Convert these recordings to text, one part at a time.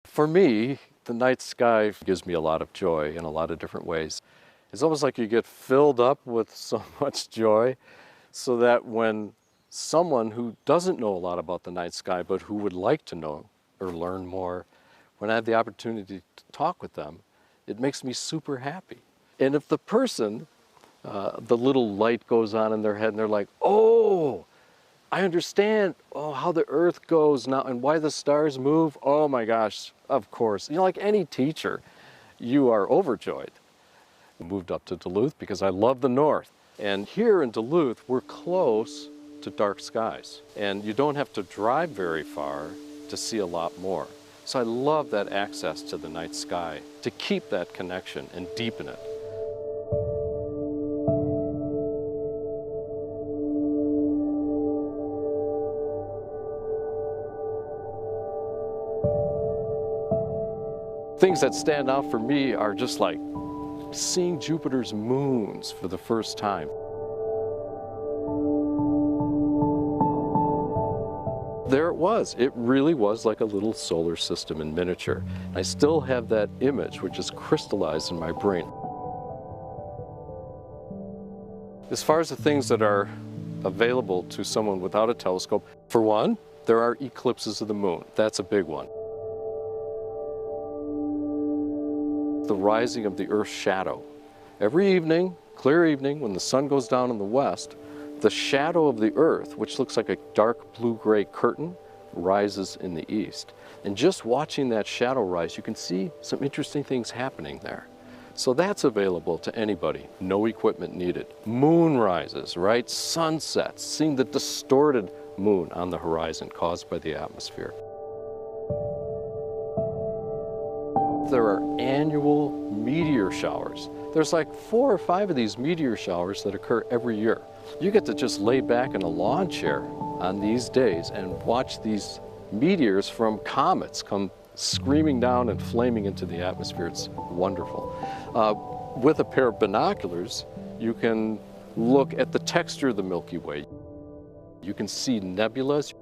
For me, the night sky gives me a lot of joy in a lot of different ways. It's almost like you get filled up with so much joy so that when someone who doesn't know a lot about the night sky but who would like to know or learn more, when I have the opportunity to talk with them, it makes me super happy. And if the person, the little light goes on in their head and they're like, oh, I understand how the earth goes now and why the stars move. Oh my gosh, of course. You know, like any teacher, you are overjoyed. I moved up to Duluth because I love the north. And here in Duluth, we're close to dark skies. And you don't have to drive very far to see a lot more. So I love that access to the night sky, to keep that connection and deepen it. Things that stand out for me are just like seeing Jupiter's moons for the first time. There it was. It really was like a little solar system in miniature. I still have that image, which is crystallized in my brain. As far as the things that are available to someone without a telescope, for one, there are eclipses of the moon. That's a big one. The rising of the Earth's shadow. Every evening, clear evening, when the sun goes down in the west, the shadow of the Earth, which looks like a dark blue-gray curtain, rises in the east. And just watching that shadow rise, you can see some interesting things happening there. So that's available to anybody, no equipment needed. Moon rises, right? Sunsets, seeing the distorted moon on the horizon caused by the atmosphere. There are annual meteor showers. There's like 4 or 5 of these meteor showers that occur every year. You get to just lay back in a lawn chair on these days and watch these meteors from comets come screaming down and flaming into the atmosphere. It's wonderful. With a pair of binoculars, you can look at the texture of the Milky Way. You can see nebulas.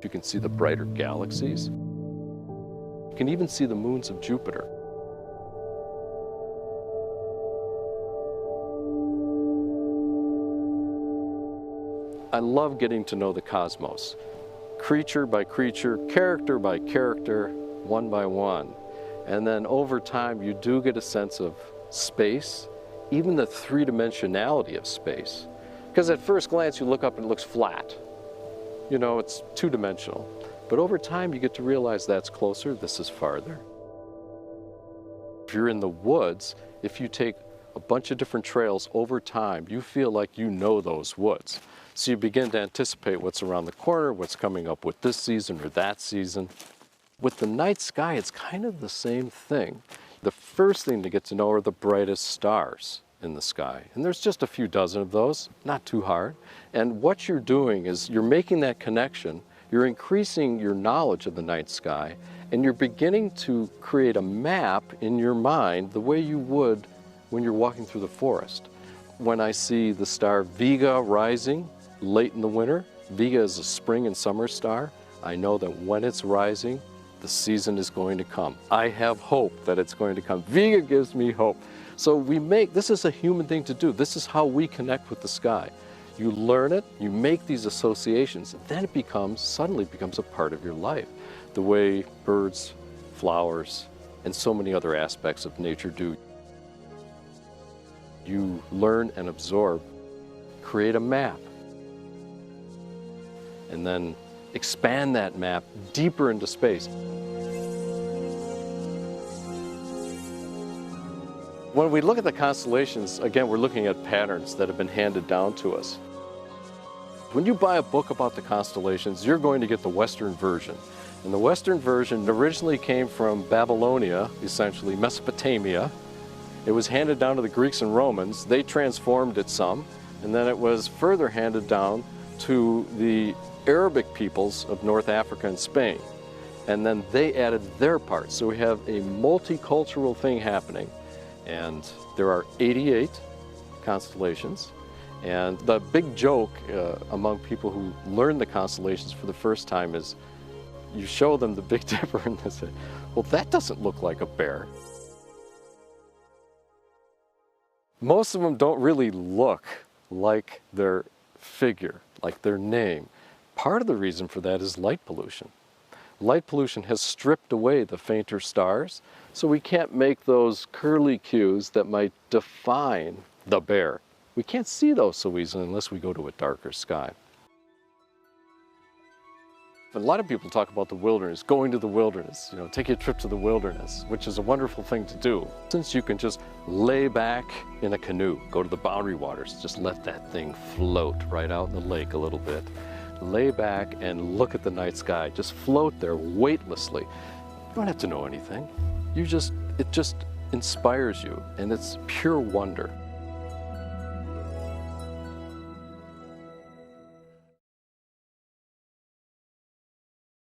You can see the brighter galaxies. You can even see the moons of Jupiter. I love getting to know the cosmos, creature by creature, character by character, one by one. And then over time, you do get a sense of space, even the three-dimensionality of space. Because at first glance, you look up and it looks flat. You know, it's two-dimensional. But over time, you get to realize that's closer, this is farther. If you're in the woods, if you take a bunch of different trails over time, you feel like you know those woods. So you begin to anticipate what's around the corner, what's coming up with this season or that season. With the night sky, it's kind of the same thing. The first thing to get to know are the brightest stars in the sky. And there's just a few dozen of those, not too hard. And what you're doing is you're making that connection, you're increasing your knowledge of the night sky, and you're beginning to create a map in your mind the way you would when you're walking through the forest. When I see the star Vega rising late in the winter, Vega is a spring and summer star, I know that when it's rising, the season is going to come. I have hope that it's going to come. Vega gives me hope. So this is a human thing to do. This is how we connect with the sky. You learn it, you make these associations, and then it suddenly becomes a part of your life. The way birds, flowers, and so many other aspects of nature do. You learn and absorb, create a map, and then expand that map deeper into space. When we look at the constellations, again, we're looking at patterns that have been handed down to us. When you buy a book about the constellations, you're going to get the Western version. And the Western version originally came from Babylonia, essentially Mesopotamia. It was handed down to the Greeks and Romans. They transformed it some, and then it was further handed down to the Arabic peoples of North Africa and Spain. And then they added their part. So we have a multicultural thing happening. And there are 88 constellations. And the big joke among people who learn the constellations for the first time is, you show them the Big Dipper and they say, well, that doesn't look like a bear. Most of them don't really look like their figure, like their name. Part of the reason for that is light pollution. Light pollution has stripped away the fainter stars, so we can't make those curlicues that might define the bear. We can't see those so easily unless we go to a darker sky. A lot of people talk about the wilderness, going to the wilderness, take a trip to the wilderness, which is a wonderful thing to do. Since you can just lay back in a canoe, go to the boundary waters, just let that thing float right out in the lake a little bit. Lay back and look at the night sky, just float there weightlessly. You don't have to know anything. It just inspires you, and it's pure wonder.